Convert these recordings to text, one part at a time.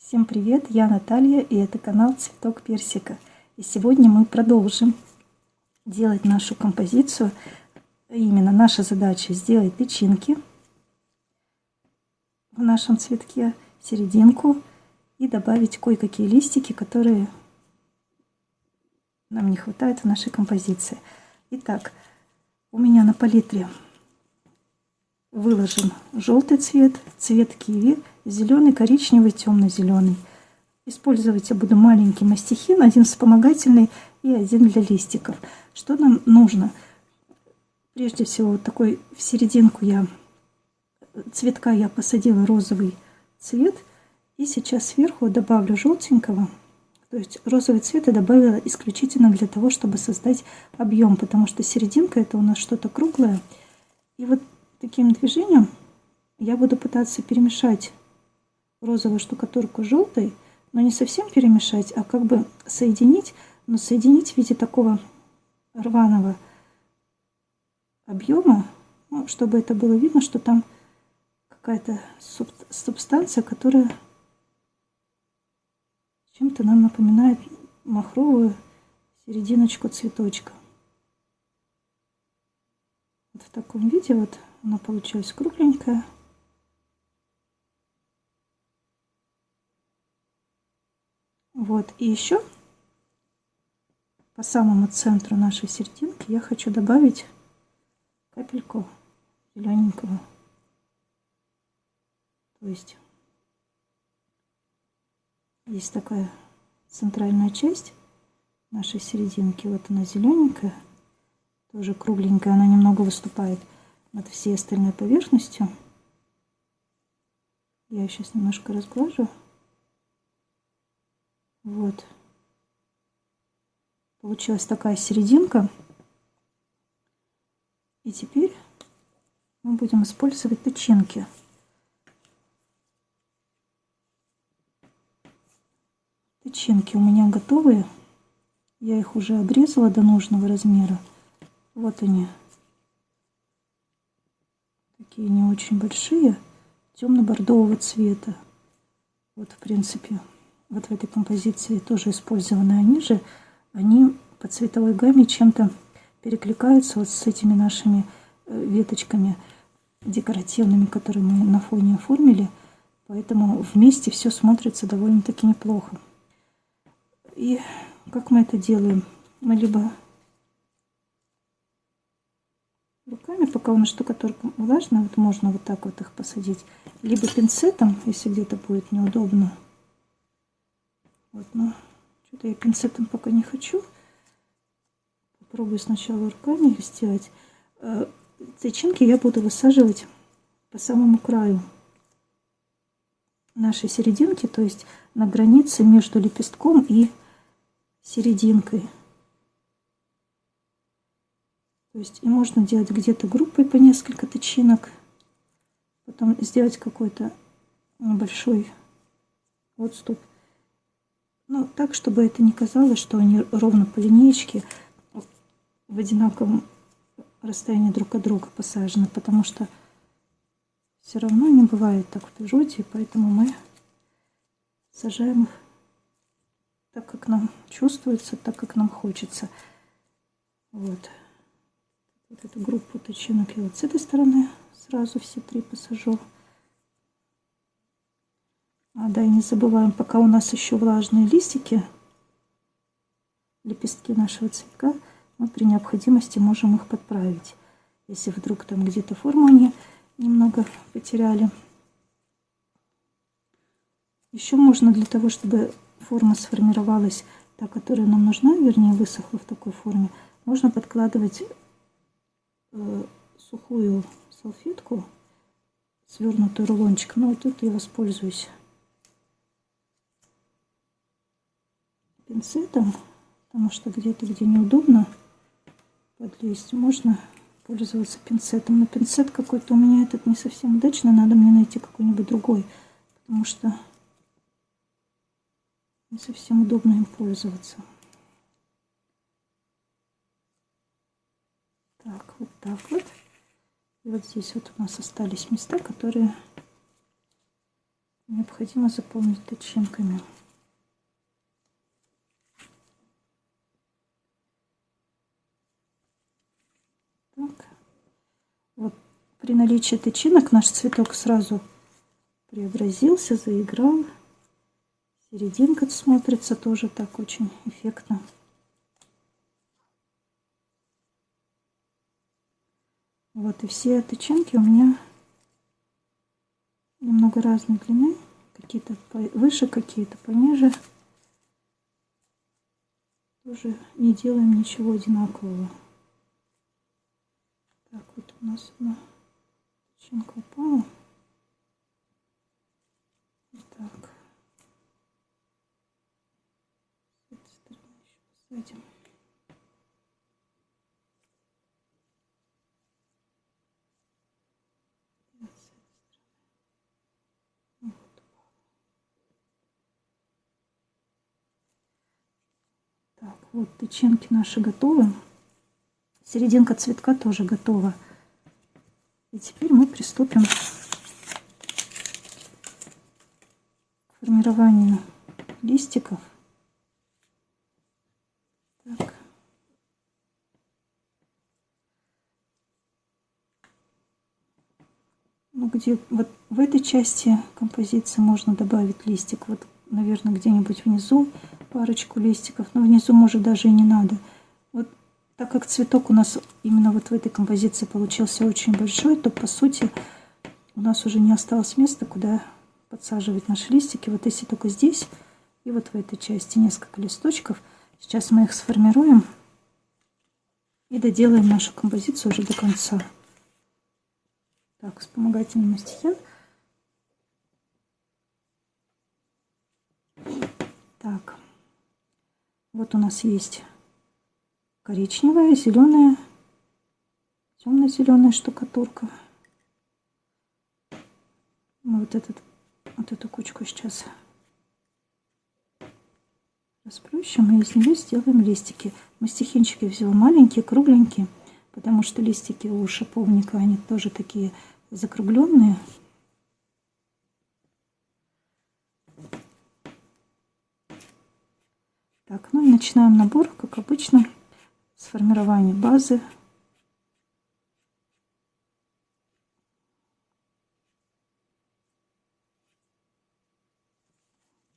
Всем привет, я Наталья, и это канал Цветок Персика. И сегодня мы продолжим делать нашу композицию. Именно наша задача сделать тычинки в нашем цветке, серединку и добавить кое-какие листики, которые нам не хватает в нашей композиции. Итак, у меня на палитре выложен желтый цвет, цвет киви, зеленый, коричневый, темно-зеленый. Использовать я буду маленький мастихин, один вспомогательный и один для листиков. Что нам нужно? Прежде всего, вот такой в серединку цветка я посадила розовый цвет. И сейчас сверху добавлю желтенького. То есть розовый цвет я добавила исключительно для того, чтобы создать объем, потому что серединка это у нас что-то круглое. И вот таким движением я буду пытаться перемешать розовую штукатурку с желтой, но не совсем перемешать, а как бы соединить, но соединить в виде такого рваного объема, ну, чтобы это было видно, что там какая-то субстанция, которая чем-то нам напоминает махровую серединочку цветочка. Вот в таком виде вот она получилась кругленькая. Вот, и еще по самому центру нашей серединки я хочу добавить капельку зелененького. То есть такая центральная часть нашей серединки, вот она зелененькая, тоже кругленькая, она немного выступает над всей остальной поверхностью. Я ее сейчас немножко разглажу. Вот. Получилась такая серединка. И теперь мы будем использовать тычинки. Тычинки у меня готовые. Я их уже обрезала до нужного размера. Вот они. Такие не очень большие, темно-бордового цвета. Вот, в принципе, вот в этой композиции тоже использованы они по цветовой гамме чем-то перекликаются вот с этими нашими веточками декоративными, которые мы на фоне оформили. Поэтому вместе все смотрится довольно-таки неплохо. И как мы это делаем? Мы либо руками, пока у нас штукатурка влажная, вот можно вот так вот их посадить, либо пинцетом, если где-то будет неудобно. Вот, но что-то я пинцетом пока не хочу. Попробую сначала руками их сделать. Тычинки я буду высаживать по самому краю нашей серединки, то есть на границе между лепестком и серединкой. То есть и можно делать где-то группой по несколько тычинок, потом сделать какой-то небольшой отступ. Ну, так, чтобы это не казалось, что они ровно по линеечке в одинаковом расстоянии друг от друга посажены, потому что все равно не бывает так в природе, поэтому мы сажаем их так, как нам чувствуется, так, как нам хочется. Вот. Вот эту группу тычинок я вот с этой стороны сразу все три посажу. Да, и не забываем, пока у нас еще влажные листики, лепестки нашего цветка, мы при необходимости можем их подправить. Если вдруг там где-то форму они немного потеряли. Еще можно для того, чтобы форма сформировалась, та, которая нам нужна, вернее высохла в такой форме, можно подкладывать сухую салфетку, свернутую рулончиком. Ну вот тут я воспользуюсь пинцетом, потому что где-то, где неудобно подлезть, можно пользоваться пинцетом. Но пинцет какой-то у меня этот не совсем удачный, надо мне найти какой-нибудь другой, потому что не совсем удобно им пользоваться. Так, вот так вот. И вот здесь вот у нас остались места, которые необходимо заполнить тычинками. Так. Вот при наличии тычинок наш цветок сразу преобразился, заиграл. Серединка смотрится тоже так очень эффектно. Вот и все тычинки у меня немного разной длины. Какие-то выше, какие-то пониже. Тоже не делаем ничего одинакового. Так, вот у нас одна тычинка упала. Вот так. С этой стороны еще посадим. Так, вот тычинки наши готовы. Серединка цветка тоже готова. И теперь мы приступим к формированию листиков. Так. Ну, где вот в этой части композиции можно добавить листик. Вот, наверное, где-нибудь внизу парочку листиков. Но внизу, может, даже и не надо. Вот так как цветок у нас именно вот в этой композиции получился очень большой, то, по сути, у нас уже не осталось места, куда подсаживать наши листики. Вот если только здесь и вот в этой части несколько листочков. Сейчас мы их сформируем и доделаем нашу композицию уже до конца. Так, вспомогательный мастихин. Так, вот у нас есть коричневая, зеленая, темно-зеленая штукатурка. Мы вот эту кучку сейчас расплющим и из нее сделаем листики. Мастихинчики взяла маленькие, кругленькие, потому что листики у шиповника, они тоже такие закругленные. Так, ну и начинаем набор, как обычно, с формирования базы.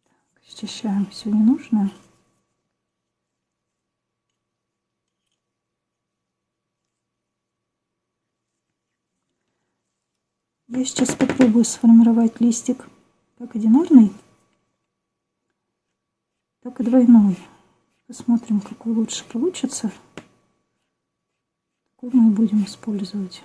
Так, счищаем все ненужное. Я сейчас попробую сформировать листик как одинарный, так и двойной. Посмотрим, какой лучше получится. Такой мы и будем использовать.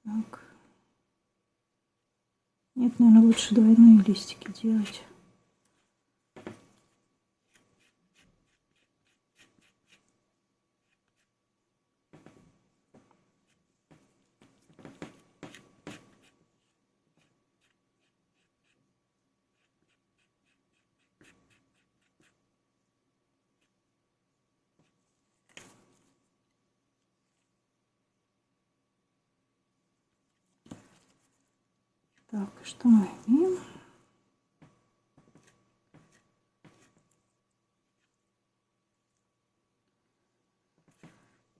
Так. Нет, наверное, лучше двойные листики делать. Так, что мы имеем?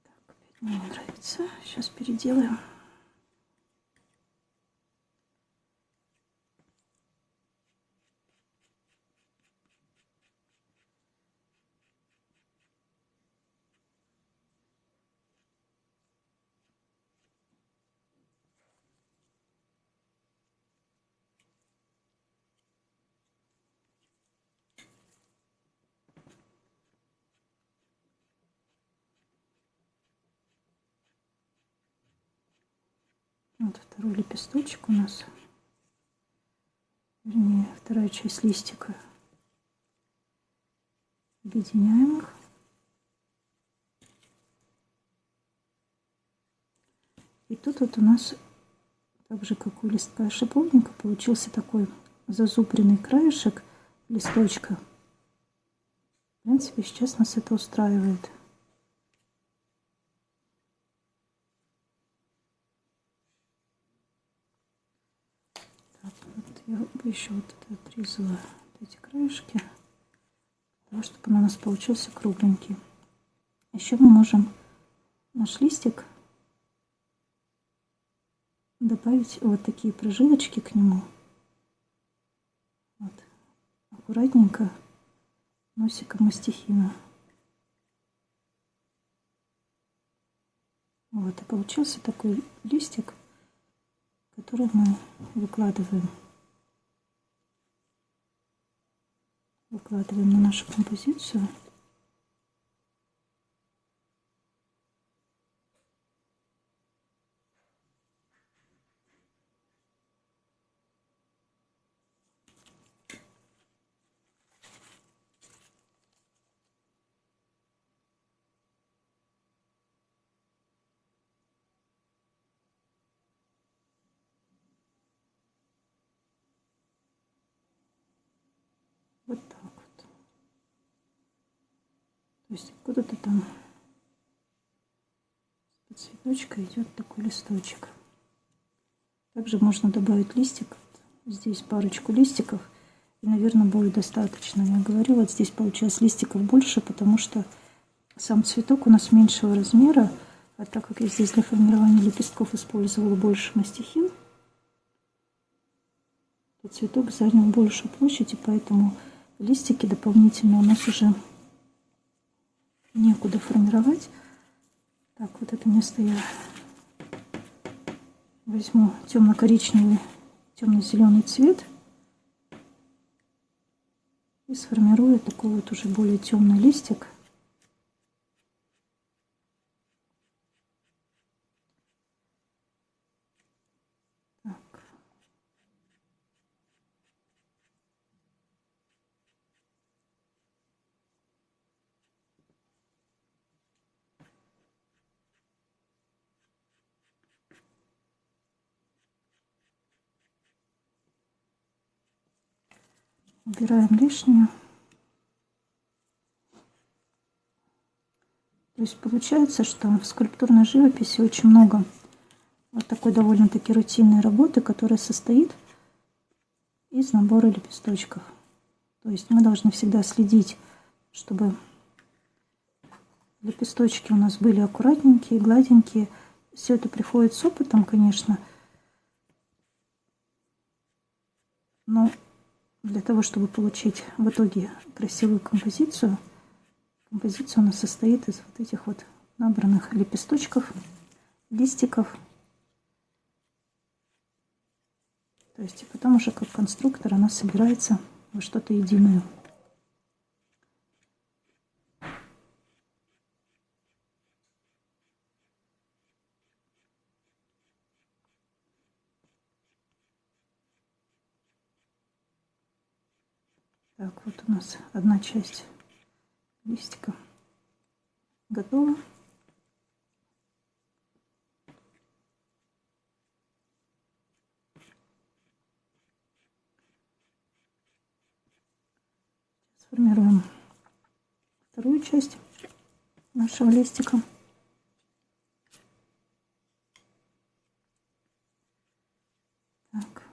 Так, опять мне не нравится. Сейчас переделаем. Вот второй лепесточек у нас. Вернее, вторая часть листика. Объединяем их. И тут вот у нас, так же как у листка шиповника, получился такой зазубренный краешек листочка. В принципе, сейчас нас это устраивает. Так, вот я еще вот это отрезала, вот эти краешки, для того, чтобы он у нас получился кругленький. Еще мы можем наш листик добавить вот такие прожилочки к нему. Вот. Аккуратненько носиком мастихина. Вот, и получился такой листик, который мы выкладываем на нашу композицию. Вот так вот. То есть откуда-то там под цветочка идет такой листочек. Также можно добавить листик. Здесь парочку листиков. И, наверное, будет достаточно. Я говорю, вот здесь получилось листиков больше, потому что сам цветок у нас меньшего размера. А так как я здесь для формирования лепестков использовала больше мастихин, то цветок занял большую площадь, и поэтому листики дополнительно у нас уже некуда формировать. Так, вот это место я возьму темно-коричневый, темно-зеленый цвет и сформирую такой вот уже более темный листик. Так. Убираем лишнее. То есть получается, что в скульптурной живописи очень много вот такой довольно-таки рутинной работы, которая состоит из набора лепесточков. То есть мы должны всегда следить, чтобы лепесточки у нас были аккуратненькие, гладенькие. Все это приходит с опытом, конечно. Но для того, чтобы получить в итоге красивую композицию, композиция у нас состоит из вот этих вот набранных лепесточков, листиков. То есть и потом уже как конструктор она собирается во что-то единое. Так, вот у нас одна часть листика готова. Сформируем вторую часть нашего листика. Так.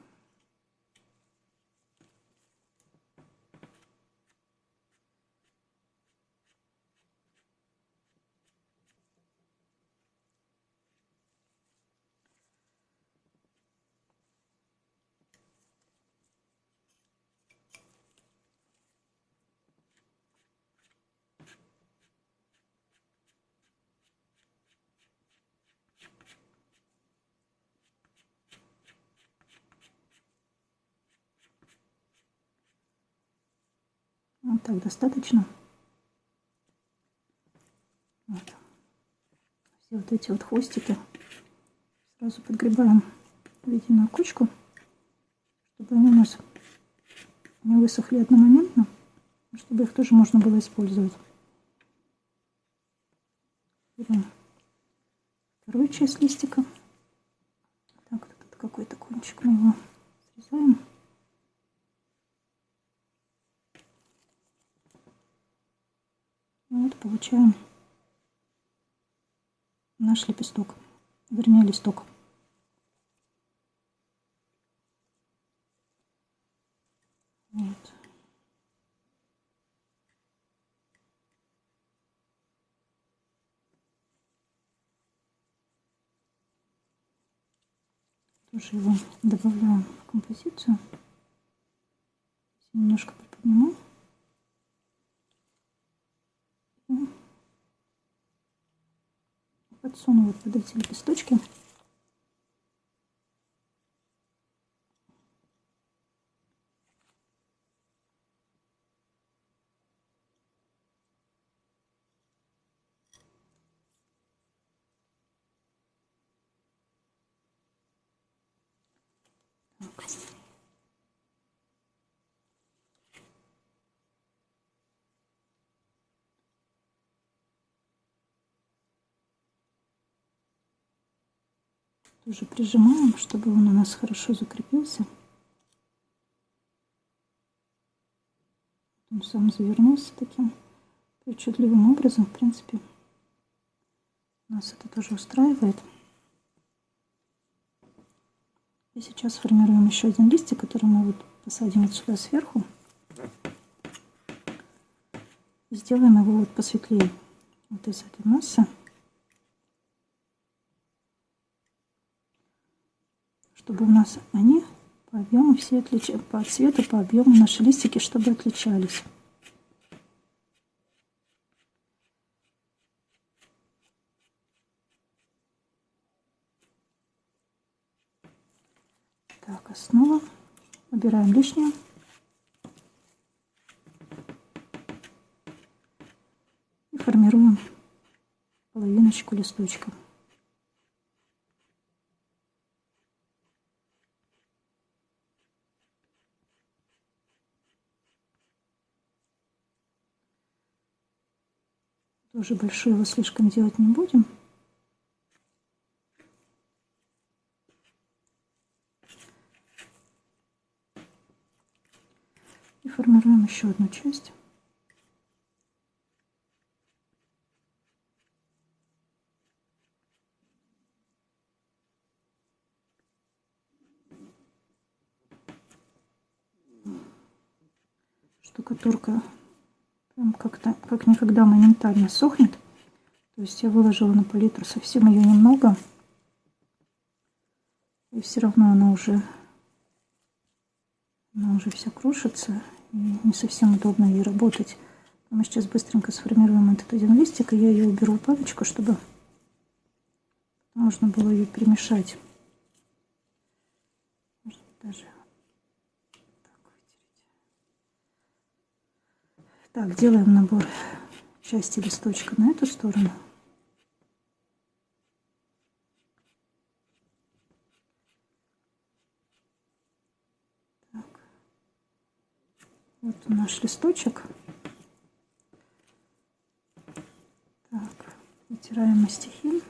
Вот так достаточно. Вот. Все вот эти вот хвостики сразу подгребаем в единую кучку, чтобы они у нас не высохли одномоментно, чтобы их тоже можно было использовать. Берем вторую часть листика какой-то кончик мы его срезаем. Вот получаем наш лепесток, вернее листок. Вот. Тоже его добавляем в композицию. Немножко приподниму. И подсуну вот под эти лепесточки. Так. Тоже прижимаем, чтобы он у нас хорошо закрепился. Он сам завернулся таким причудливым образом. В принципе, нас это тоже устраивает. И сейчас формируем еще один листик, который мы вот посадим вот сюда сверху. И сделаем его вот посветлее. Вот из этой массы. Чтобы у нас они по объему все отличались, по цвету, по объему наши листики, чтобы отличались. Так, основа. Убираем лишнее. И формируем половиночку листочка. Тоже большой его слишком делать не будем. И формируем еще одну часть. Штукатурка прям как-то как никогда моментально сохнет. То есть я выложила на палитру совсем ее немного. И все равно она уже вся крушится. И не совсем удобно ей работать. Мы сейчас быстренько сформируем этот один листик. И я ее уберу в палочку, чтобы можно было ее перемешать. Может быть, даже так вытереть. Так, делаем набор части листочка на эту сторону. Так. Вот наш листочек. Так, вытираем мастихин.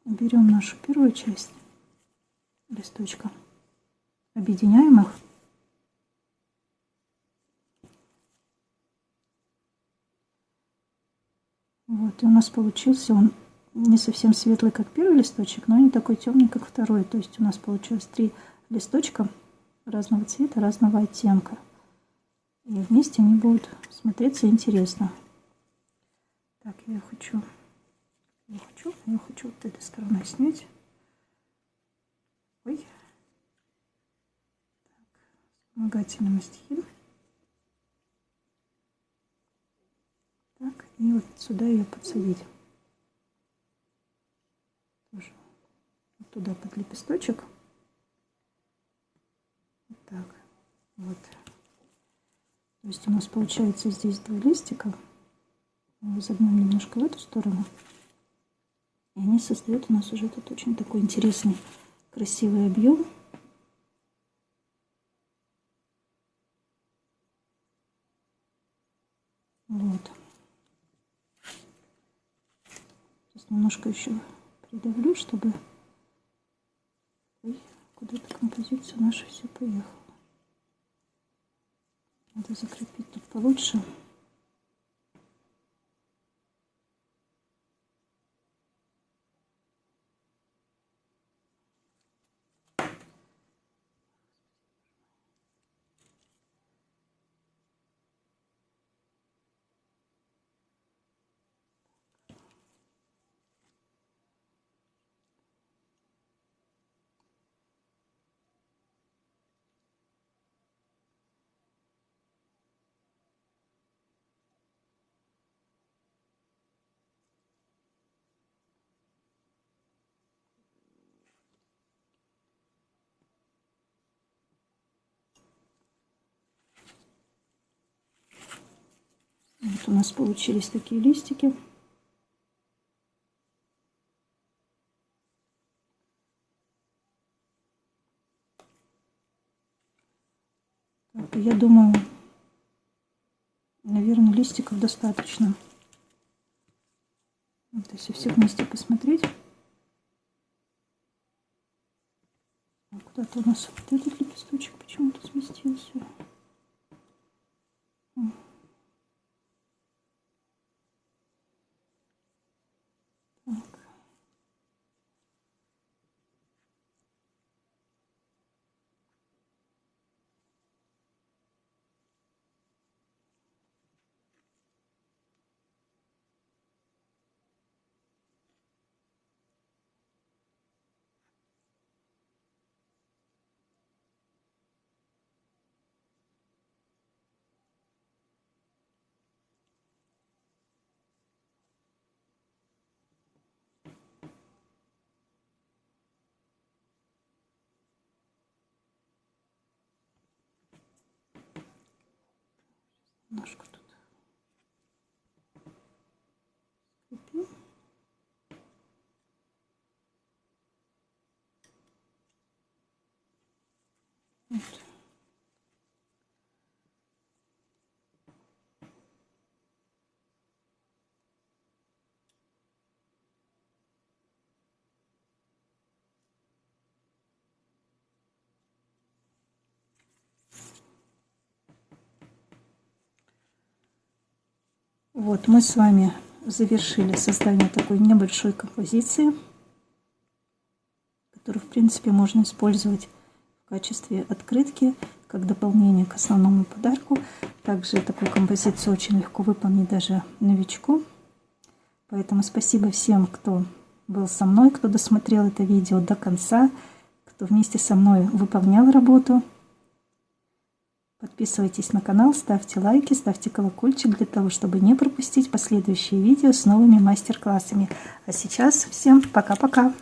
Берем нашу первую часть листочка, объединяем их. Вот, и у нас получился он не совсем светлый, как первый листочек, но не такой темный, как второй. То есть у нас получилось 3 листочка разного цвета, разного оттенка. И вместе они будут смотреться интересно. Так, я хочу вот этой стороной снять. Ой. Так, вспомогательный мастихин. Так, и вот сюда ее подсадить. Тоже вот туда под лепесточек. Вот так. Вот. То есть у нас получается здесь 2 листика. Мы загнем немножко в эту сторону. И они создают у нас уже тут очень такой интересный, красивый объем. Вот. немножко еще придавлю, чтобы... Ой, куда-то композиция наша все поехала. Надо закрепить тут получше. Вот у нас получились такие листики. Так, я думаю, наверное, листиков достаточно. Вот, если все вместе посмотреть. Куда-то у нас вот этот лепесточек почему-то сместился. Так. Немножко тут скрепим. Вот. Вот мы с вами завершили создание такой небольшой композиции, которую, в принципе, можно использовать в качестве открытки, как дополнение к основному подарку. Также такую композицию очень легко выполнить даже новичку. Поэтому спасибо всем, кто был со мной, кто досмотрел это видео до конца, кто вместе со мной выполнял работу. Подписывайтесь на канал, ставьте лайки, ставьте колокольчик для того, чтобы не пропустить последующие видео с новыми мастер-классами. А сейчас всем пока-пока!